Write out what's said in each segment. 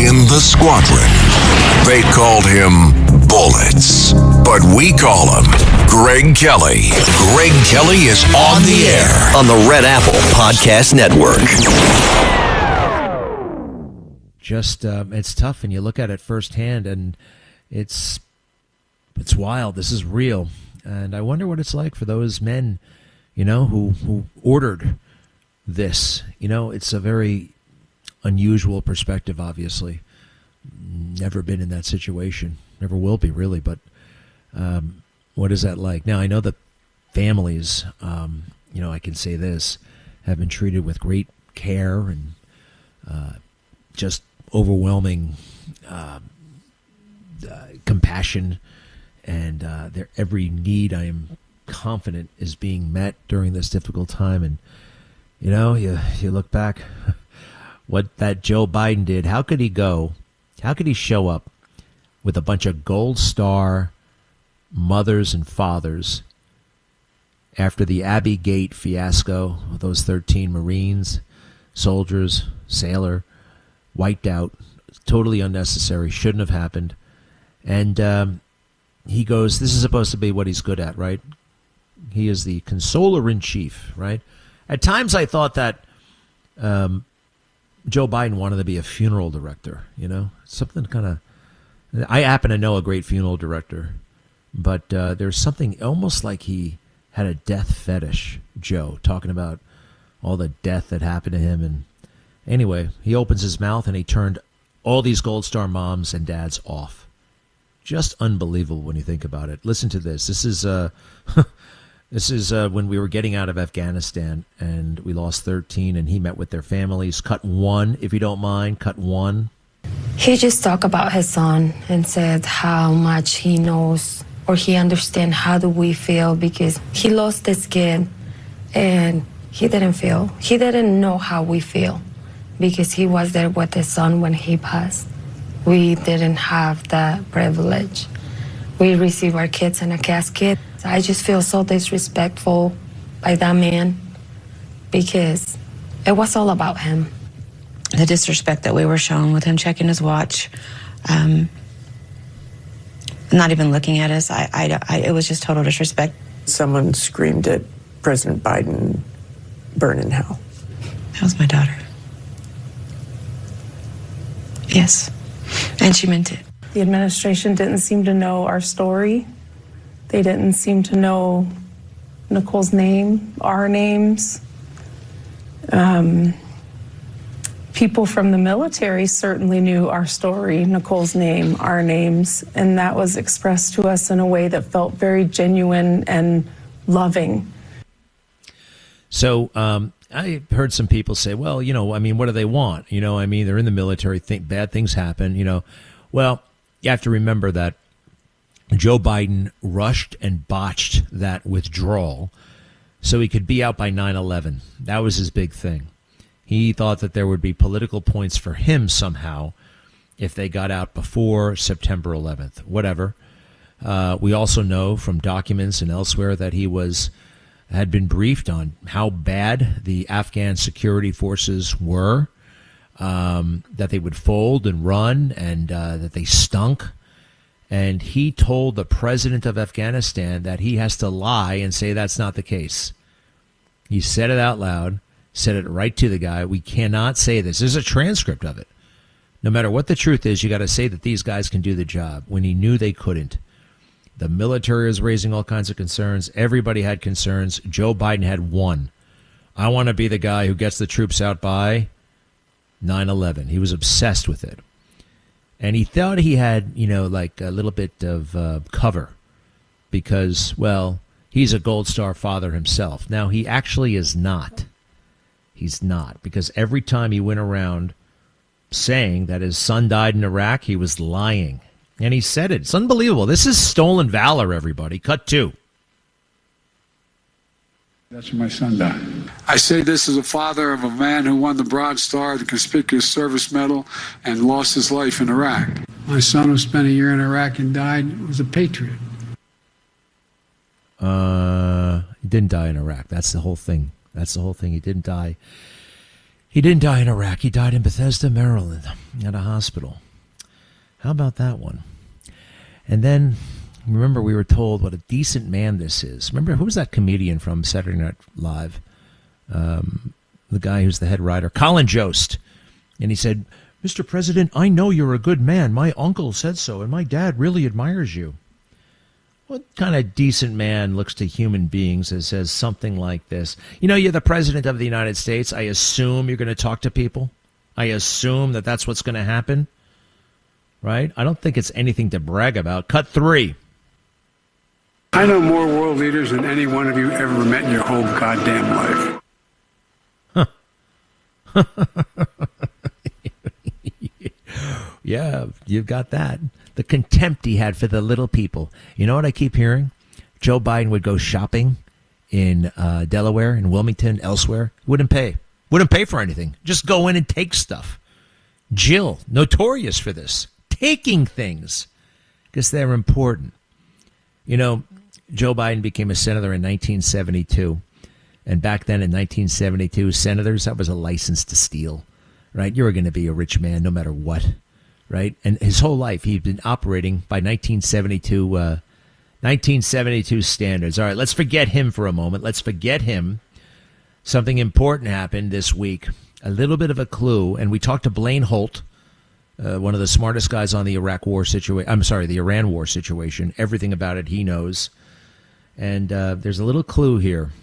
in the squadron. They called him Bullets, but we call him Greg Kelly. Greg Kelly is on the air on the Red Apple Podcast Network. Just, it's tough, and you look at it firsthand, and it's wild. This is real, and I wonder what it's like for those men, who ordered this. It's a very unusual perspective, obviously. Never been in that situation. Never will be, really, but what is that like? Now, I know that families, I can say this, have been treated with great care and just overwhelming compassion, and their every need, I am confident, is being met during this difficult time. And you look back what that Joe Biden did. How could he show up with a bunch of Gold Star mothers and fathers after the Abbey Gate fiasco, those 13 Marines, soldiers, sailor, wiped out, totally unnecessary, shouldn't have happened. And he goes, this is supposed to be what he's good at, right? He is the consoler-in-chief, right? At times I thought that Joe Biden wanted to be a funeral director, something kind of, I happen to know a great funeral director, but there's something almost like he had a death fetish, Joe, talking about all the death that happened to him. And anyway, he opens his mouth and he turned all these Gold Star moms and dads off. Just unbelievable when you think about it. Listen to this. This is this is when we were getting out of Afghanistan and we lost 13, and he met with their families. Cut 1, if you don't mind. Cut 1. He just talked about his son and said how much he knows, or he understands how do we feel, because he lost this kid and he didn't know how we feel, because he was there with his son when he passed. We didn't have that privilege. We receive our kids in a casket. I just feel so disrespectful by that man, because it was all about him. The disrespect that we were shown with him checking his watch, not even looking at us, it was just total disrespect. Someone screamed at President Biden, "Burn in hell." That was my daughter. Yes, and she meant it. The administration didn't seem to know our story. They didn't seem to know Nicole's name, our names. People from the military certainly knew our story, Nicole's name, our names, and that was expressed to us in a way that felt very genuine and loving. So I heard some people say, well, what do they want? They're in the military, bad things happen, Well, you have to remember that Joe Biden rushed and botched that withdrawal so he could be out by 9/11. That was his big thing. He thought that there would be political points for him somehow if they got out before September 11th, whatever. We also know from documents and elsewhere that he had been briefed on how bad the Afghan security forces were, that they would fold and run, and that they stunk. And he told the president of Afghanistan that he has to lie and say that's not the case. He said it out loud. Said it right to the guy. We cannot say this. There's a transcript of it. No matter what the truth is, you got to say that these guys can do the job when he knew they couldn't. The military is raising all kinds of concerns. Everybody had concerns. Joe Biden had one. I want to be the guy who gets the troops out by 9/11. He was obsessed with it. And he thought he had, like a little bit of cover because, well, he's a Gold Star father himself. Now, he actually is not. He's not, because every time he went around saying that his son died in Iraq, he was lying. And he said it. It's unbelievable. This is stolen valor, everybody. Cut 2. That's where my son died. I say this as a father of a man who won the Bronze Star, the Conspicuous Service Medal, and lost his life in Iraq. My son, who spent a year in Iraq and died, was a patriot. He didn't die in Iraq. That's the whole thing. He didn't die He didn't die in Iraq. He died in Bethesda, Maryland, at a hospital. How about that one? And then, remember, we were told what a decent man this is. Remember, who was that comedian from Saturday Night Live? The guy who's the head writer, Colin Jost. And he said, Mr. President, I know you're a good man. My uncle said so, and my dad really admires you. What kind of decent man looks to human beings and says something like this? You know, you're the president of the United States. I assume you're going to talk to people. I assume that that's what's going to happen. Right? I don't think it's anything to brag about. Cut 3. I know more world leaders than any one of you ever met in your whole goddamn life. Yeah, you've got that. The contempt he had for the little people. You know what I keep hearing? Joe Biden would go shopping in Delaware, in Wilmington, elsewhere. Wouldn't pay. Wouldn't pay for anything. Just go in and take stuff. Jill, notorious for this. Taking things because they're important. You know, Joe Biden became a senator in 1972. And back then in 1972, senators, that was a license to steal. Right? You were going to be a rich man no matter what. Right? And his whole life, he'd been operating by 1972 standards. All right, let's forget him for a moment. Let's forget him. Something important happened this week. A little bit of a clue. And we talked to Blaine Holt, one of the smartest guys on the Iraq war situation. I'm sorry, the Iran war situation. Everything about it he knows. And there's a little clue here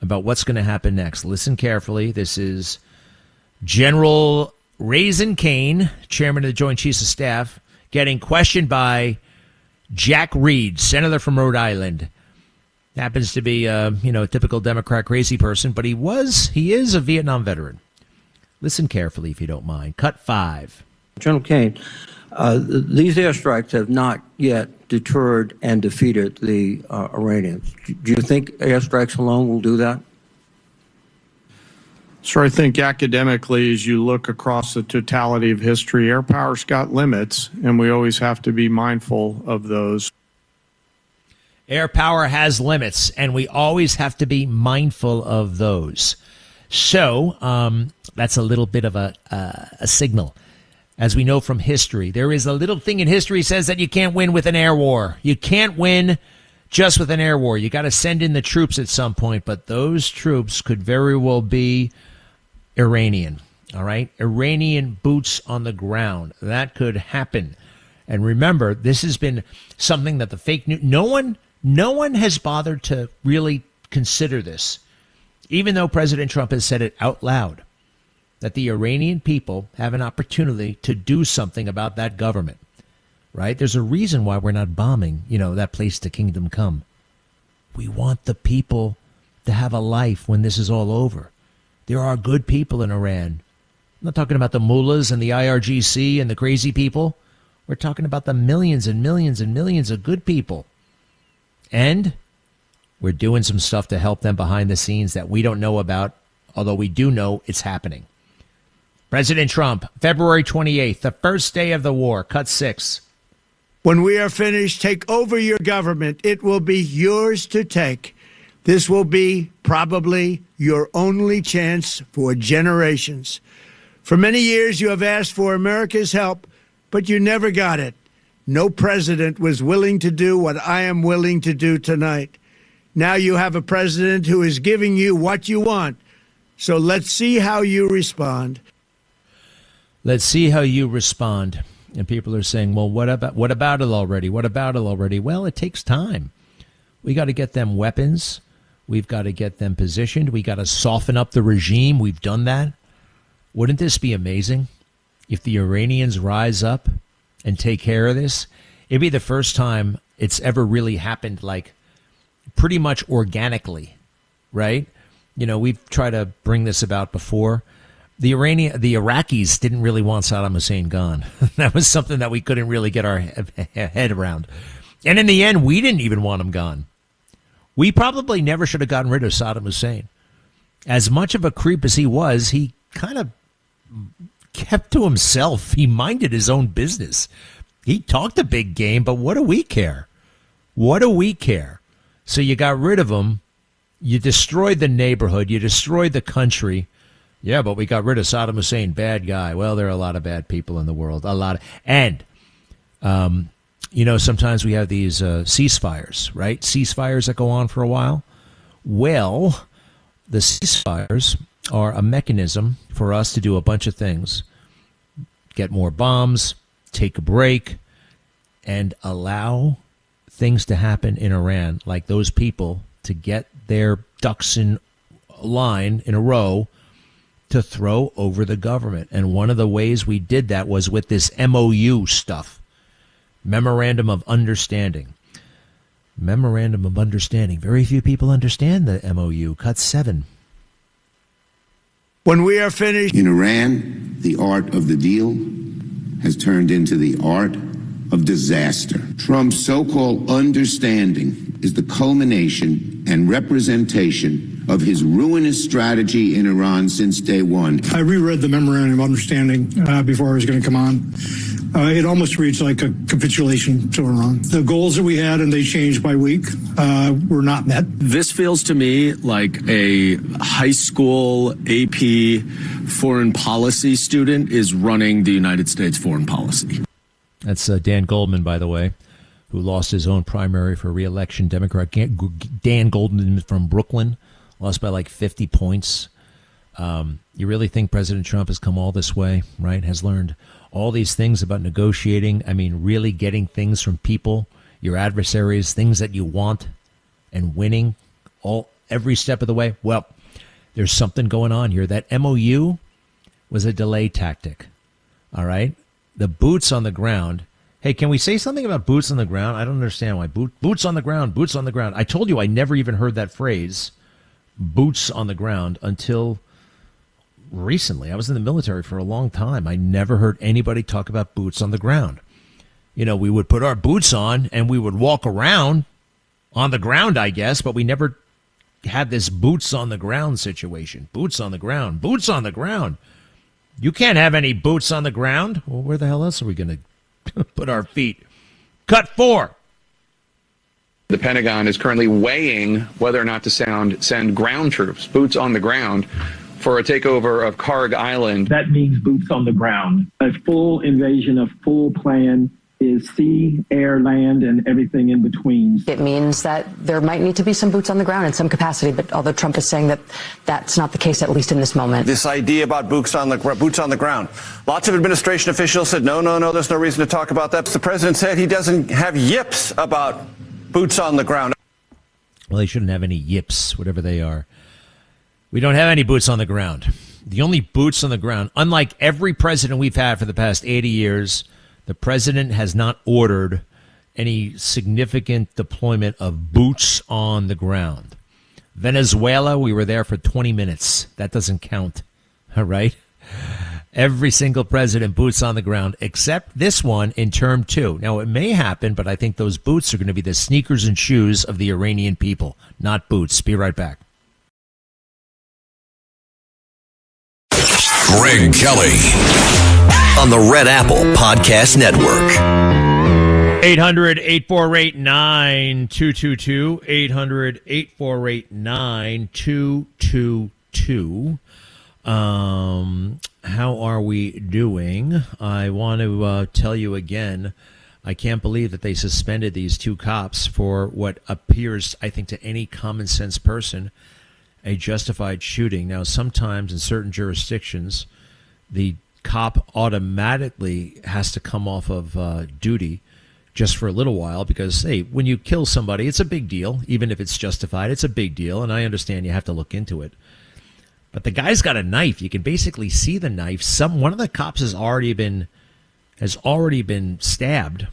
about what's going to happen next. Listen carefully. This is General Raisin Kane, chairman of the Joint Chiefs of Staff, getting questioned by Jack Reed, senator from Rhode Island. Happens to be, a typical Democrat crazy person, but he is a Vietnam veteran. Listen carefully, if you don't mind. Cut 5. General Kane, these airstrikes have not yet deterred and defeated the Iranians. Do you think airstrikes alone will do that? So I think academically, as you look across the totality of history, air power's got limits, and we always have to be mindful of those. Air power has limits, and we always have to be mindful of those. So that's a little bit of a signal. As we know from history, there is a little thing in history that says that you can't win with an air war. You can't win just with an air war. You got to send in the troops at some point, but those troops could very well be Iranian, all right? Iranian boots on the ground. That could happen. And remember, this has been something that the fake news, no one has bothered to really consider this, even though President Trump has said it out loud, that the Iranian people have an opportunity to do something about that government, right? There's a reason why we're not bombing, that place to kingdom come. We want the people to have a life when this is all over. There are good people in Iran. I'm not talking about the mullahs and the IRGC and the crazy people. We're talking about the millions and millions and millions of good people. And we're doing some stuff to help them behind the scenes that we don't know about, although we do know it's happening. President Trump, February 28th, the first day of the war, cut 6. When we are finished, take over your government. It will be yours to take. This will be probably your only chance for generations. For many years, you have asked for America's help, but you never got it. No president was willing to do what I am willing to do tonight. Now you have a president who is giving you what you want. So let's see how you respond. Let's see how you respond. And people are saying, well, what about it already? What about it already? Well, it takes time. We got to get them weapons. We've got to get them positioned. We got to soften up the regime. We've done that. Wouldn't this be amazing if the Iranians rise up and take care of this? It'd be the first time it's ever really happened, like pretty much organically, right? We've tried to bring this about before. The Iraqis didn't really want Saddam Hussein gone. That was something that we couldn't really get our head around. And in the end, we didn't even want him gone. We probably never should have gotten rid of Saddam Hussein. As much of a creep as he was, he kind of kept to himself. He minded his own business. He talked a big game, but what do we care? What do we care? So you got rid of him. You destroyed the neighborhood. You destroyed the country. Yeah, but we got rid of Saddam Hussein, bad guy. Well, there are a lot of bad people in the world, a lot. And, sometimes we have these ceasefires, right? Ceasefires that go on for a while. Well, the ceasefires are a mechanism for us to do a bunch of things. Get more bombs, take a break, and allow things to happen in Iran, like those people to get their ducks in line in a row to throw over the government. And one of the ways we did that was with this MOU stuff, Memorandum of Understanding. Memorandum of Understanding. Very few people understand the MOU. Cut 7. When we are finished. In Iran, the art of the deal has turned into the art of disaster. Trump's so-called understanding is the culmination and representation of his ruinous strategy in Iran since day one. I reread the Memorandum of Understanding before I was going to come on. It almost reads like a capitulation to Iran. The goals that we had, and they changed by week, were not met. This feels to me like a high school AP foreign policy student is running the United States foreign policy. That's Dan Goldman, by the way, who lost his own primary for re-election. Democrat Dan Goldman from Brooklyn lost by like 50 points. You really think President Trump has come all this way, right? Has learned all these things about negotiating. I mean, really getting things from people, your adversaries, things that you want, and winning every step of the way. Well, there's something going on here. That MOU was a delay tactic. All right. The boots on the ground. Hey, can we say something about boots on the ground? I don't understand why. Boots on the ground, boots on the ground. I told you I never even heard that phrase, boots on the ground, until recently. I was in the military for a long time. I never heard anybody talk about boots on the ground. We would put our boots on and we would walk around on the ground, I guess, but we never had this boots on the ground situation. Boots on the ground, boots on the ground. You can't have any boots on the ground. Well, where the hell else are we going to put our feet? Cut 4. The Pentagon is currently weighing whether or not to send ground troops, boots on the ground, for a takeover of Karg Island. That means boots on the ground. A full invasion, a full plan is sea, air, land, and everything in between. It means that there might need to be some boots on the ground in some capacity, but although Trump is saying that that's not the case, at least in this moment. This idea about boots on the ground. Lots of administration officials said, no, there's no reason to talk about that. The president said he doesn't have yips about boots on the ground. Well, they shouldn't have any yips, whatever they are. We don't have any boots on the ground. The only boots on the ground, unlike every president we've had for the past 80 years, the president has not ordered any significant deployment of boots on the ground. Venezuela, we were there for 20 minutes. That doesn't count, all right? Every single president, boots on the ground, except this one in term 2. Now, it may happen, but I think those boots are going to be the sneakers and shoes of the Iranian people, not boots. Be right back. Greg Kelly on the Red Apple Podcast Network. 800-848-9222. 800-848-9222. How are we doing? I want to tell you again, I can't believe that they suspended these 2 cops for what appears, I think, to any common sense person, a justified shooting. Now, sometimes in certain jurisdictions, the cop automatically has to come off of duty just for a little while because, hey, when you kill somebody, it's a big deal. Even if it's justified, it's a big deal, and I understand you have to look into it. But the guy's got a knife. You can basically see the knife. One of the cops has already been stabbed,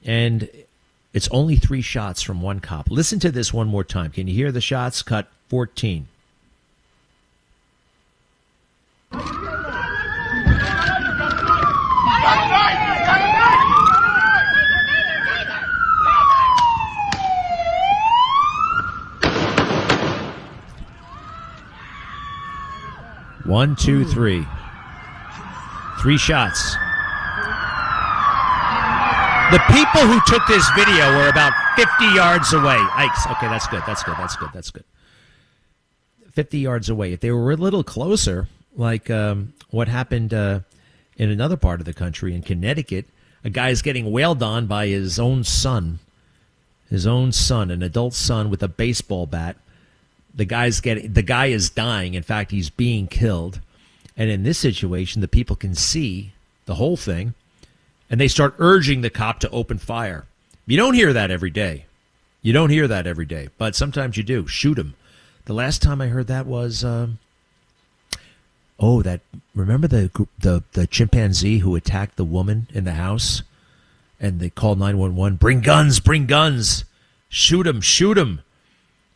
and it's only 3 shots from one cop. Listen to this one more time. Can you hear the shots? Cut 14. One, two, 3. 3 shots. The people who took this video were about 50 yards away. Ike's. Okay, that's good. 50 yards away. If they were a little closer, like what happened in another part of the country, in Connecticut, a guy's getting wailed on by his own son, an adult son with a baseball bat. The guy is dying. In fact, he's being killed. And in this situation, the people can see the whole thing, and they start urging the cop to open fire. You don't hear that every day. But sometimes you do. Shoot him. The last time I heard that was, remember the chimpanzee who attacked the woman in the house, and they called 911. Bring guns. Shoot him.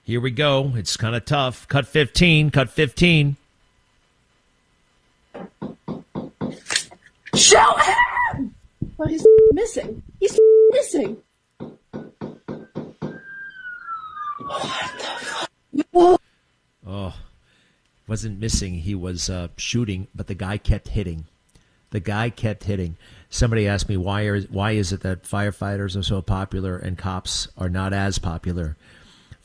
Here we go. It's kind of tough. Cut 15. Shoot him! Well, he's missing. Oh, wasn't missing. He was shooting, but the guy kept hitting. Somebody asked me, why is it that firefighters are so popular and cops are not as popular?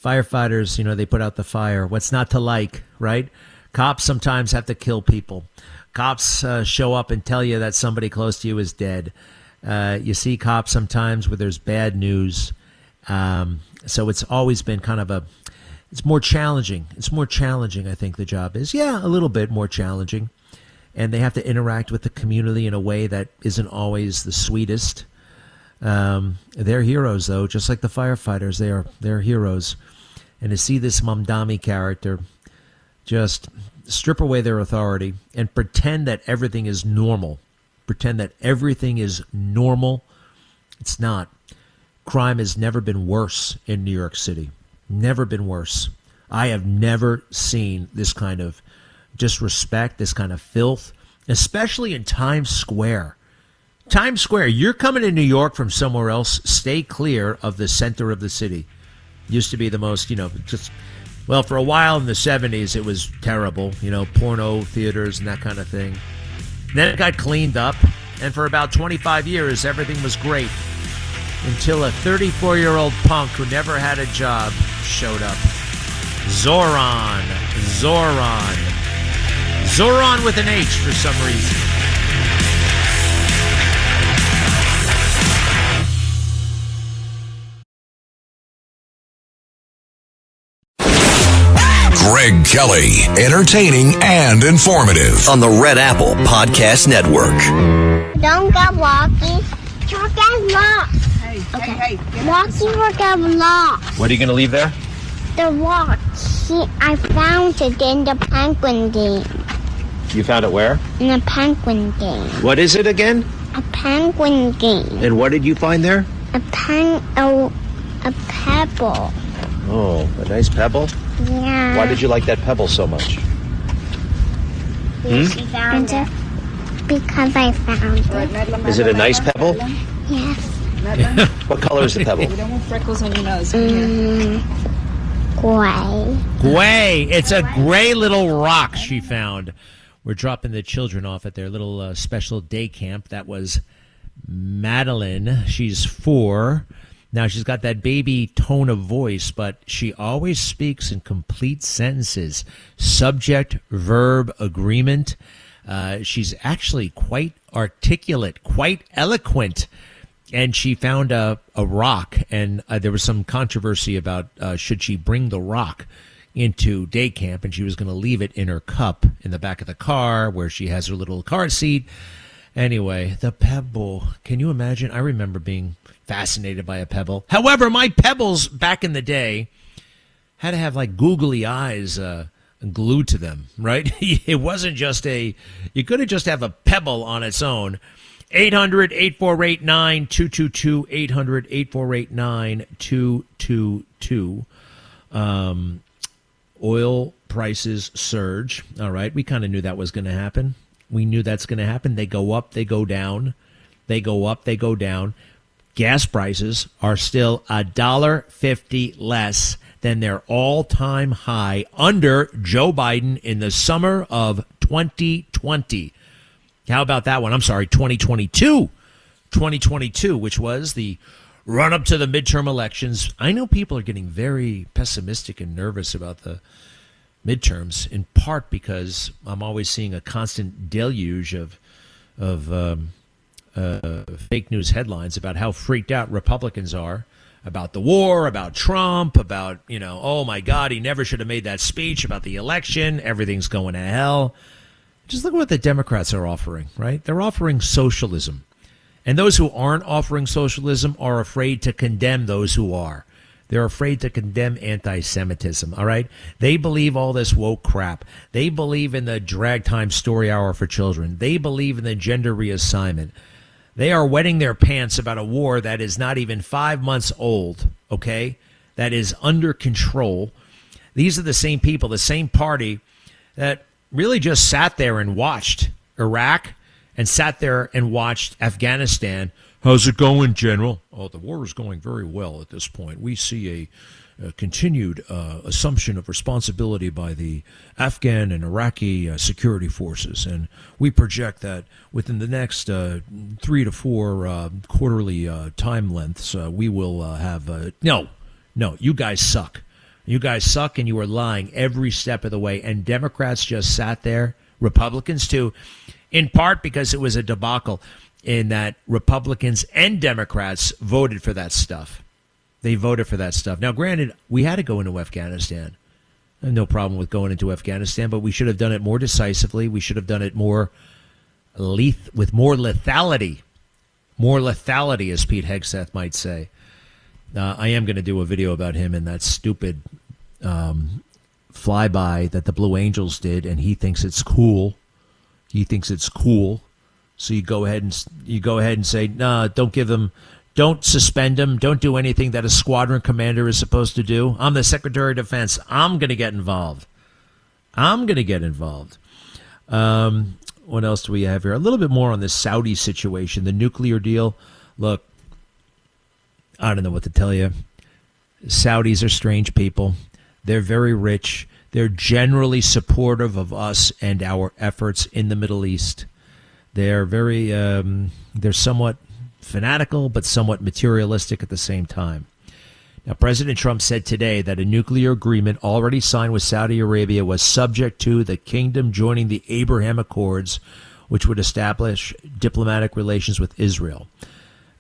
Firefighters, they put out the fire. What's not to like, right? Cops sometimes have to kill people. Cops show up and tell you that somebody close to you is dead. You see cops sometimes where there's bad news. So it's always been kind of it's more challenging. I think the job is. Yeah, a little bit more challenging. And they have to interact with the community in a way that isn't always the sweetest. They're heroes, though, just like the firefighters. They're heroes. And to see this Mamdani character just strip away their authority and pretend that everything is normal. It's not. Crime has never been worse in New York City. Never been worse. I have never seen this kind of disrespect, this kind of filth, especially in Times Square. Times Square, you're coming to New York from somewhere else, stay clear of the center of the city. Used to be the most, for a while in the 70s, it was terrible, porno theaters and that kind of thing. Then it got cleaned up, and for about 25 years, everything was great. Until a 34-year-old punk who never had a job showed up. Zoran with an H for some reason. Greg Kelly, entertaining and informative. On the Red Apple Podcast Network. Don't get walking. Don't get lost. Hey. Walking will get lost. What are you going to leave there? The watch. I found it in the penguin game. You found it where? In a penguin game. What is it again? A penguin game. And what did you find there? A pebble. Oh, a nice pebble? Yeah. Why did you like that pebble so much? She found it. Because I found it. Is it a nice pebble? Yes. What color is the pebble? You don't want freckles on your nose. Gray. It's a gray little rock she found. We're dropping the children off at their little special day camp. That was Madeline. She's 4. Now, she's got that baby tone of voice, but she always speaks in complete sentences. Subject, verb, agreement. She's actually quite articulate, quite eloquent. And she found a rock, and there was some controversy about should she bring the rock into day camp, and she was going to leave it in her cup in the back of the car where she has her little car seat. Anyway, the pebble. Can you imagine? I remember being fascinated by a pebble. However, my pebbles back in the day had to have like googly eyes glued to them, right? It wasn't just you couldn't just have a pebble on its own. 800-848-9222, 800-848-9222. Oil prices surge. All right, we kind of knew that was going to happen. We knew that's going to happen. They go up, they go down. They go up, they go down. Gas prices are still $1.50 less than their all-time high under Joe Biden in the summer of 2020. How about that one? I'm sorry, 2022. 2022, which was the run-up to the midterm elections. I know people are getting very pessimistic and nervous about the midterms, in part because I'm always seeing a constant deluge of fake news headlines about how freaked out Republicans are about the war, about Trump, about, oh my God, he never should have made that speech about the election. Everything's going to hell. Just look at what the Democrats are offering, right? They're offering socialism. And those who aren't offering socialism are afraid to condemn those who are. They're afraid to condemn anti-Semitism, all right? They believe all this woke crap. They believe in the drag time story hour for children. They believe in the gender reassignment. They are wetting their pants about a war that is not even 5 months old, okay? That is under control. These are the same people, the same party that really just sat there and watched Iraq and sat there and watched Afghanistan. How's it going, General? Oh, the war is going very well at this point. We see a continued assumption of responsibility by the Afghan and Iraqi security forces. And we project that within the next 3 to 4 quarterly time lengths, we will have... No, you guys suck. You guys suck, and you are lying every step of the way. And Democrats just sat there, Republicans too, in part because it was a debacle in that Republicans and Democrats voted for that stuff. They voted for that stuff. Now, granted, we had to go into Afghanistan. I have no problem with going into Afghanistan, but we should have done it more decisively. We should have done it more with more lethality. More lethality, as Pete Hegseth might say. I am going to do a video about him and that stupid flyby that the Blue Angels did, and he thinks it's cool. He thinks it's cool. So you go ahead and say, no, don't suspend him. Don't do anything that a squadron commander is supposed to do. I'm the Secretary of Defense. I'm going to get involved. What else do we have here? A little bit more on the Saudi situation, the nuclear deal. Look, I don't know what to tell you. Saudis are strange people. They're very rich. They're generally supportive of us and our efforts in the Middle East. They're they're somewhat fanatical, but somewhat materialistic at the same time. Now, President Trump said today that a nuclear agreement already signed with Saudi Arabia was subject to the kingdom joining the Abraham Accords, which would establish diplomatic relations with Israel.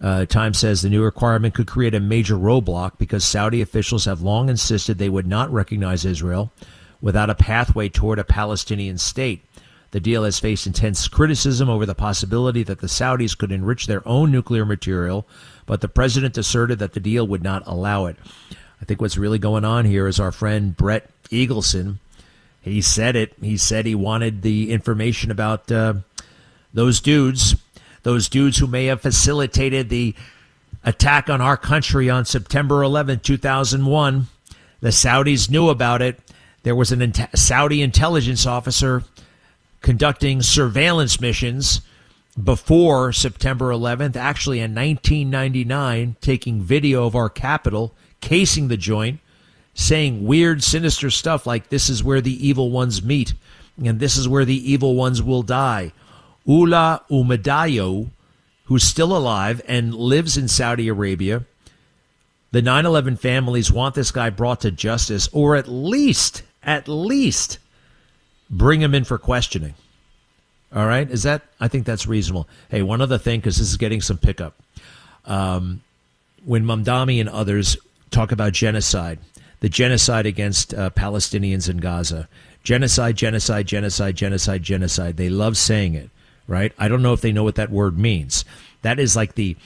Time says the new requirement could create a major roadblock because Saudi officials have long insisted they would not recognize Israel without a pathway toward a Palestinian state. The deal has faced intense criticism over the possibility that the Saudis could enrich their own nuclear material, but the president asserted that the deal would not allow it. I think what's really going on here is our friend Brett Eagleson. He said it. He said he wanted the information about those dudes who may have facilitated the attack on our country on September 11, 2001. The Saudis knew about it. There was a Saudi intelligence officer conducting surveillance missions before September 11th, actually in 1999, taking video of our Capitol, casing the joint, saying weird, sinister stuff like this is where the evil ones meet, and this is where the evil ones will die. Ula Umadayo, who's still alive and lives in Saudi Arabia. The 9/11 families want this guy brought to justice, or at least bring him in for questioning. All right? I think that's reasonable. Hey, one other thing, because this is getting some pickup. When Mamdani and others talk about genocide, the genocide against Palestinians in Gaza, genocide, genocide, genocide, genocide, genocide, they love saying it, right? I don't know if they know what that word means. That is like the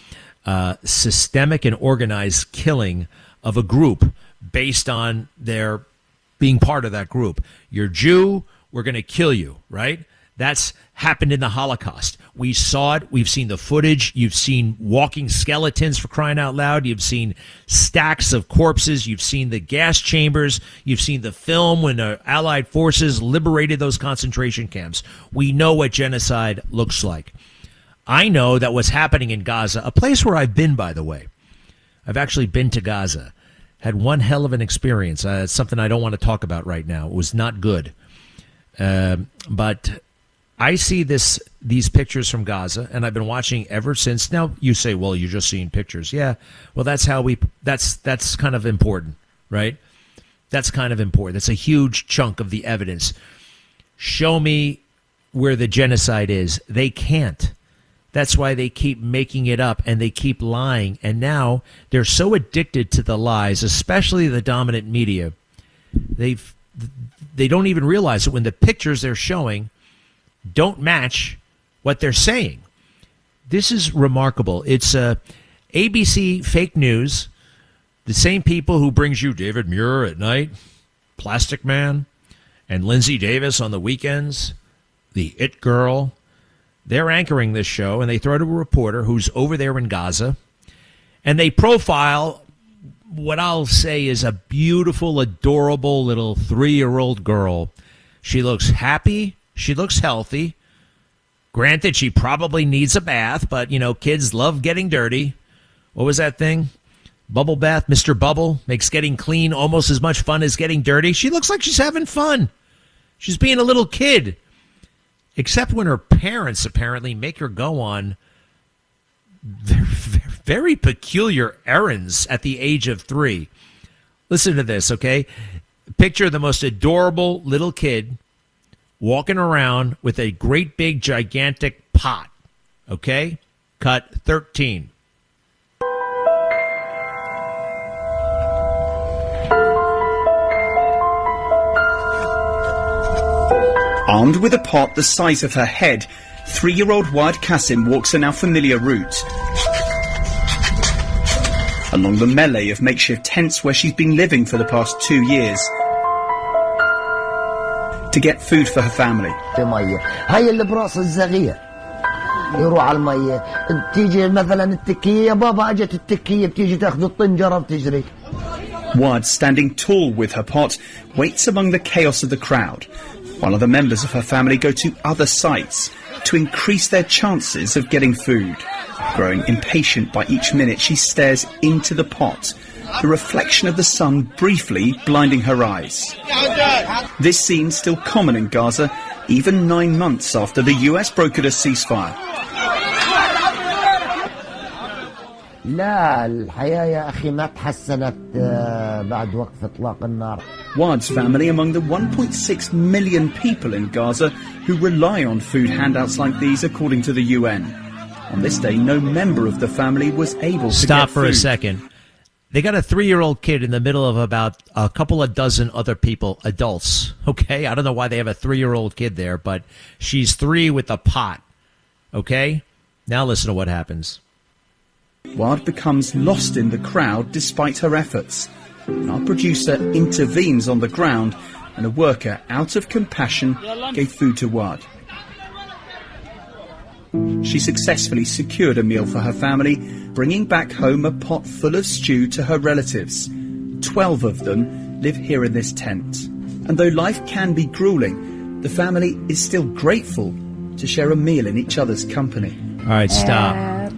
systemic and organized killing of a group based on their being part of that group. You're Jew, we're going to kill you, right? That's happened in the Holocaust. We saw it. We've seen the footage. You've seen walking skeletons, for crying out loud. You've seen stacks of corpses. You've seen the gas chambers. You've seen the film when the Allied forces liberated those concentration camps. We know what genocide looks like. I know that what's happening in Gaza, a place where I've been, by the way. I've actually been to Gaza. Had one hell of an experience. It's something I don't want to talk about right now. It was not good. But I see these pictures from Gaza, and I've been watching ever since. Now, you say, well, you're just seeing pictures. Yeah, well, that's kind of important, right? That's kind of important. That's a huge chunk of the evidence. Show me where the genocide is. They can't. That's why they keep making it up and they keep lying. And now they're so addicted to the lies, especially the dominant media. They don't even realize that when the pictures they're showing don't match what they're saying. This is remarkable. It's ABC fake news. The same people who brings you David Muir at night, Plastic Man, and Lindsay Davis on the weekends, the It Girl. They're anchoring this show, and they throw to a reporter who's over there in Gaza, and they profile what I'll say is a beautiful, adorable little 3-year-old girl. She looks happy. She looks healthy. Granted, she probably needs a bath, but, kids love getting dirty. What was that thing? Bubble bath, Mr. Bubble makes getting clean almost as much fun as getting dirty. She looks like she's having fun. She's being a little kid. Except when her parents apparently make her go on very peculiar errands at the age of 3. Listen to this, okay? Picture the most adorable little kid walking around with a great big gigantic pot, okay? Cut 13. Armed with a pot the size of her head, 3-year-old Wad Qasim walks a now familiar route. Along the melee of makeshift tents where she's been living for the past 2 years. To get food for her family. هاي اللي براس الصغير يروح على المية تيجي مثلا التكية بابا اجت التكية بتيجي تاخذ الطنجرة بتجري. Wad, standing tall with her pot, waits among the chaos of the crowd, while other members of her family go to other sites to increase their chances of getting food. Growing impatient by each minute, she stares into the pot, the reflection of the sun briefly blinding her eyes. This scene still common in Gaza, even 9 months after the US brokered a ceasefire. لا الحياة يا أخي ما تحسنت بعد وقف إطلاق النار. Wad's family among the 1.6 million people in Gaza who rely on food handouts like these, according to the UN. On this day, no member of the family was able to Stop get for food. a second. They got a 3-year-old kid in the middle of about a couple of dozen other people, adults. Okay, I don't know why they have a 3-year-old kid there, but she's 3 with a pot. Okay, now listen to what happens. Wad becomes lost in the crowd despite her efforts. Our producer intervenes on the ground, and a worker, out of compassion, gave food to Wad. She successfully secured a meal for her family, bringing back home a pot full of stew to her relatives. 12 of them live here in this tent. And though life can be grueling, the family is still grateful to share a meal in each other's company. All right, stop.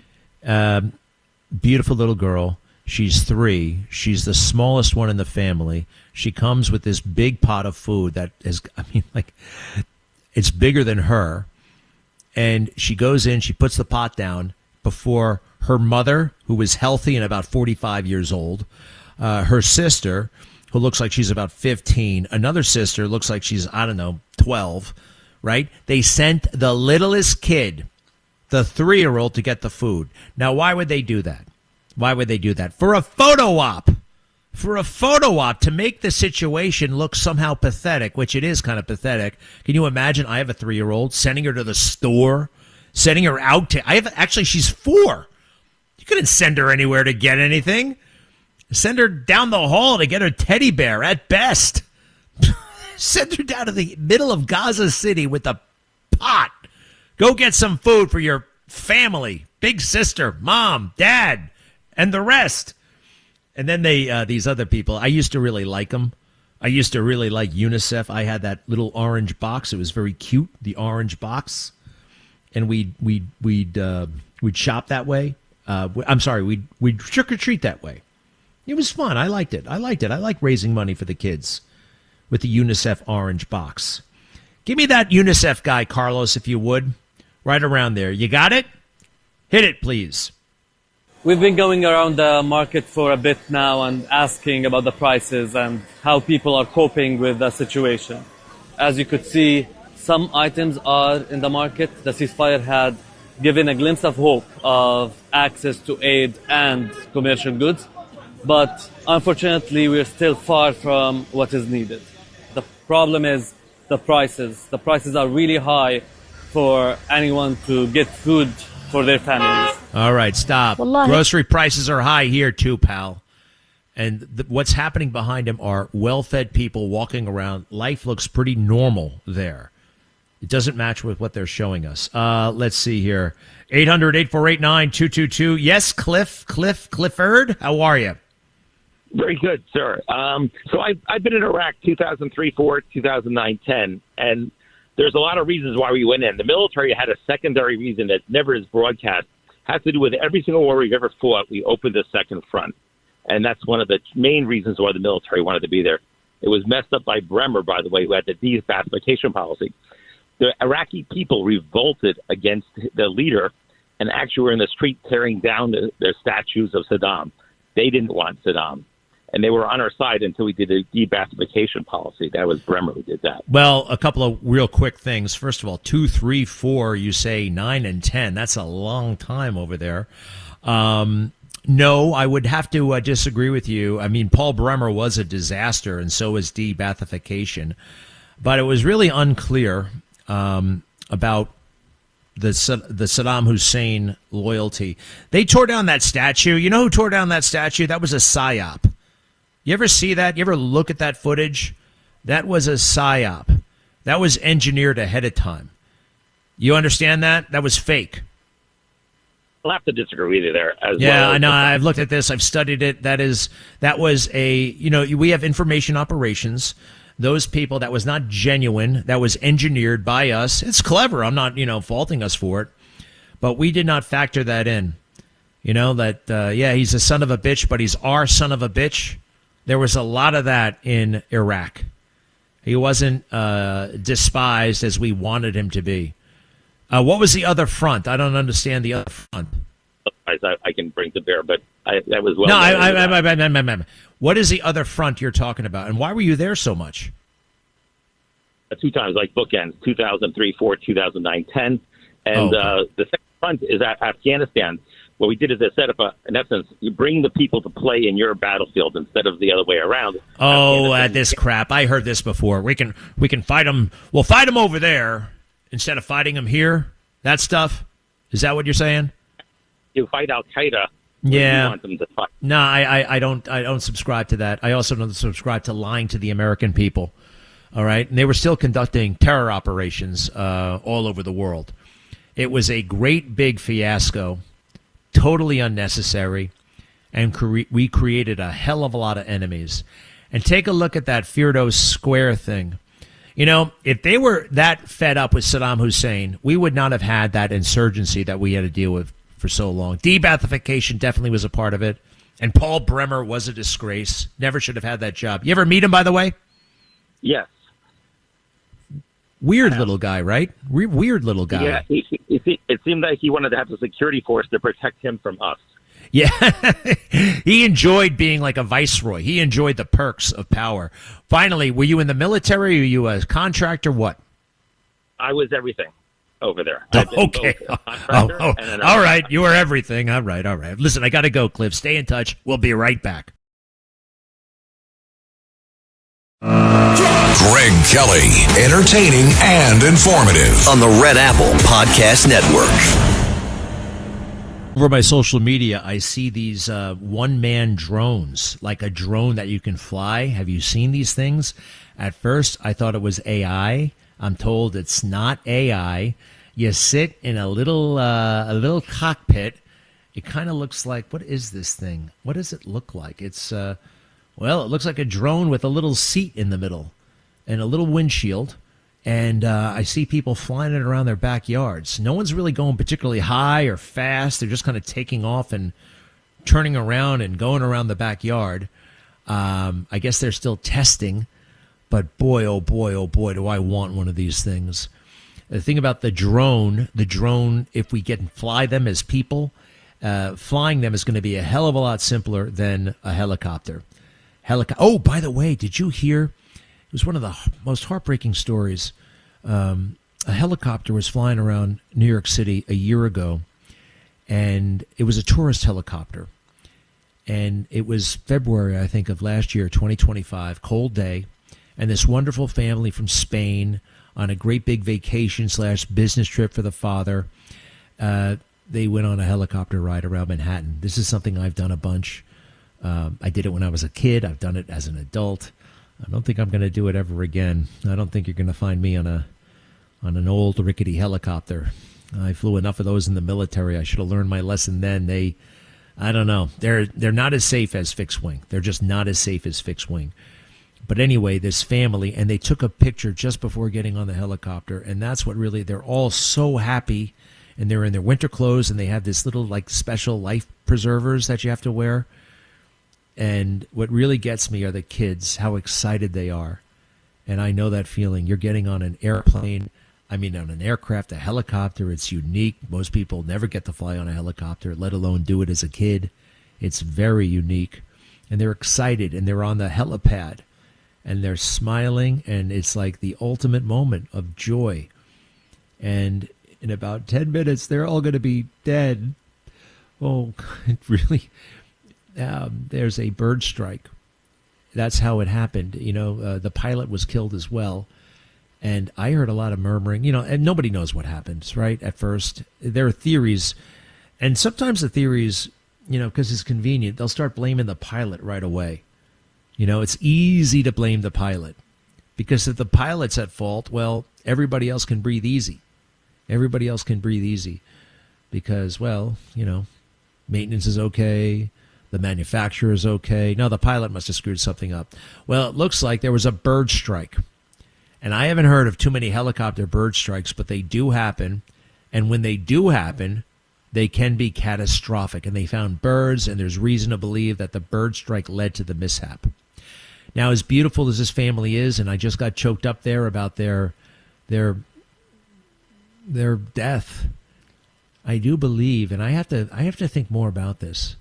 Beautiful little girl. She's 3. She's the smallest one in the family. She comes with this big pot of food that is, it's bigger than her. And she goes in, she puts the pot down before her mother, who is healthy and about 45 years old, her sister, who looks like she's about 15, another sister looks like she's, 12, right? They sent the littlest kid, the 3-year-old, to get the food. Now, why would they do that? Why would they do that? For a photo op. For a photo op, to make the situation look somehow pathetic, which it is kind of pathetic. Can you imagine? I have a 3-year-old, sending her to the store, sending her out to, she's 4. You couldn't send her anywhere to get anything. Send her down the hall to get her teddy bear at best. Send her down to the middle of Gaza City with a pot. Go get some food for your family, big sister, mom, dad, and the rest. And then these other people, I used to really like them. I used to really like UNICEF. I had that little orange box. It was very cute, the orange box. And we'd shop that way. We'd trick or treat that way. It was fun. I liked it. I like raising money for the kids with the UNICEF orange box. Give me that UNICEF guy, Carlos, if you would. Right around there. You got it? Hit it, please. We've been going around the market for a bit now and asking about the prices and how people are coping with the situation. As you could see, some items are in the market. The ceasefire had given a glimpse of hope of access to aid and commercial goods, but unfortunately we're still far from what is needed. The problem is the prices. The prices are really high for anyone to get food for their families. All right, stop. Wallahi. Grocery prices are high here too, pal. And what's happening behind him are well-fed people walking around. Life looks pretty normal there. It doesn't match with what they're showing us. Let's see here. 800-848-9222. Yes, Clifford. How are you? Very good, sir. So I've been in Iraq 2003, 4, 2009, 10, and there's a lot of reasons why we went in. The military had a secondary reason that never is broadcast. Has to do with every single war we've ever fought. We opened a second front, and that's one of the main reasons why the military wanted to be there. It was messed up by Bremer, by the way, who had the de-Ba'athification policy. The Iraqi people revolted against the leader and actually were in the street tearing down their statues of Saddam. They didn't want Saddam. And they were on our side until we did a de-Ba'athification policy. That was Bremer who did that. Well, a couple of real quick things. First of all, 2, 3, 4, you say 9 and 10. That's a long time over there. No, I would have to disagree with you. I mean, Paul Bremer was a disaster, and so was de-Ba'athification. But it was really unclear about the Saddam Hussein loyalty. They tore down that statue. You know who tore down that statue? That was a psyop. You ever see that? You ever look at that footage? That was a psyop. That was engineered ahead of time. You understand that? That was fake. I'll have to disagree with you there as well. Yeah, I know. I've looked at this. I've studied it. That was we have information operations. Those people, that was not genuine. That was engineered by us. It's clever. I'm not, faulting us for it. But we did not factor that in. He's a son of a bitch, but he's our son of a bitch. There was a lot of that in Iraq. He wasn't despised as we wanted him to be. What was the other front? I don't understand the other front. I can bring to bear, but that was well. No, what is the other front you're talking about, and why were you there so much? 2 times, like bookends, 2003, 4, 2009, 10. And the second front is Afghanistan. What we did is set up, in essence, you bring the people to play in your battlefield instead of the other way around. This crap. I heard this before. We can fight them. We'll fight them over there instead of fighting them here. That stuff. Is that what you're saying? You fight Al-Qaeda. Yeah. You want them to fight. No, I don't subscribe to that. I also don't subscribe to lying to the American people. All right? And they were still conducting terror operations all over the world. It was a great big fiasco, totally unnecessary, and we created a hell of a lot of enemies. And take a look at that Firdos Square thing. If they were that fed up with Saddam Hussein, we would not have had that insurgency that we had to deal with for so long. De-Ba'athification definitely was a part of it. And Paul Bremer was a disgrace. Never should have had that job. You ever meet him, by the way? Yes. Weird little guy, right? Weird little guy. Yeah, it seemed like he wanted to have the security force to protect him from us. Yeah, he enjoyed being like a viceroy. He enjoyed the perks of power. Finally, were you in the military? Were you a contractor? What? I was everything over there. Okay. All right. You were everything. All right. Listen, I got to go, Cliff. Stay in touch. We'll be right back. Greg Kelly, entertaining and informative on the Red Apple Podcast Network. Over my social media, I see these one-man drones, like a drone that you can fly. Have you seen these things? At first, I thought it was AI. I'm told it's not AI. You sit in a little cockpit. It kind of looks like, what is this thing? What does it look like? It's it looks like a drone with a little seat in the middle and a little windshield. And I see people flying it around their backyards. No one's really going particularly high or fast. They're just kind of taking off and turning around and going around the backyard. I guess they're still testing. But boy, oh boy, do I want one of these things. The thing about the drone, if we get and fly them as people, flying them is going to be a hell of a lot simpler than a helicopter. Oh, by the way, did you hear? It was one of the most heartbreaking stories. A helicopter was flying around New York City a year ago, and it was a tourist helicopter. And it was February, I think, of last year, 2025, cold day, and this wonderful family from Spain on a great big vacation / business trip for the father. They went on a helicopter ride around Manhattan. This is something I've done a bunch. I did it when I was a kid. I've done it as an adult. I don't think I'm going to do it ever again. I don't think you're going to find me on an old rickety helicopter. I flew enough of those in the military. I should have learned my lesson then. I don't know. They're not as safe as fixed wing. They're just not as safe as fixed wing. But anyway, this family, and they took a picture just before getting on the helicopter, and that's what really, they're all so happy, and they're in their winter clothes, and they have this little like special life preservers that you have to wear. And what really gets me are the kids, how excited they are. And I know that feeling. You're getting on an airplane, on an aircraft, a helicopter. It's unique. Most people never get to fly on a helicopter, let alone do it as a kid. It's very unique. And they're excited, and they're on the helipad, and they're smiling, and it's like the ultimate moment of joy. And in about 10 minutes, they're all going to be dead. Oh, it really... there's a bird strike. That's how it happened. The pilot was killed as well. And I heard a lot of murmuring, and nobody knows what happens, right? At first, there are theories. And sometimes the theories, because it's convenient, they'll start blaming the pilot right away. It's easy to blame the pilot. Because if the pilot's at fault, well, everybody else can breathe easy. Everybody else can breathe easy. Because, maintenance is okay. The manufacturer is okay. No, the pilot must have screwed something up. Well, it looks like there was a bird strike. And I haven't heard of too many helicopter bird strikes, but they do happen. And when they do happen, they can be catastrophic. And they found birds, and there's reason to believe that the bird strike led to the mishap. Now, as beautiful as this family is, and I just got choked up there about their death, I do believe, and I have to think more about this.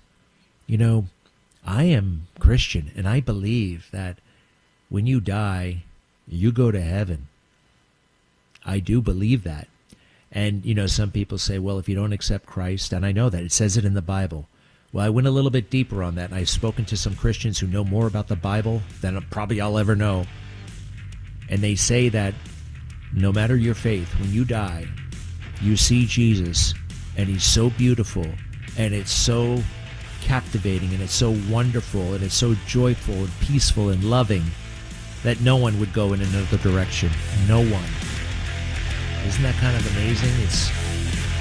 I am Christian, and I believe that when you die, you go to heaven. I do believe that. And, some people say, well, if you don't accept Christ, and I know that, it says it in the Bible. Well, I went a little bit deeper on that, and I've spoken to some Christians who know more about the Bible than probably I'll ever know. And they say that no matter your faith, when you die, you see Jesus, and he's so beautiful, and it's so captivating, and it's so wonderful, and it's so joyful and peaceful and loving that no one would go in another direction. No one. Isn't that kind of amazing?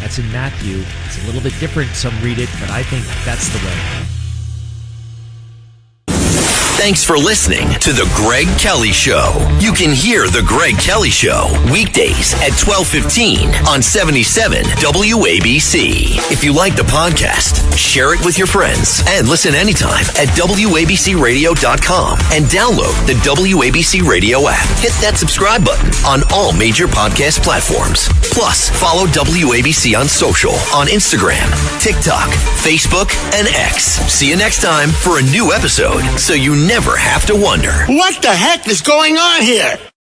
That's in Matthew. It's a little bit different. Some read it, but I think that's the way. Thanks for listening to The Greg Kelly Show. You can hear The Greg Kelly Show weekdays at 12:15 on 77 WABC. If you like the podcast, share it with your friends and listen anytime at WABCRadio.com and download the WABC Radio app. Hit that subscribe button on all major podcast platforms. Plus, follow WABC on social on Instagram, TikTok, Facebook, and X. See you next time for a new episode so you never have to wonder. What the heck is going on here?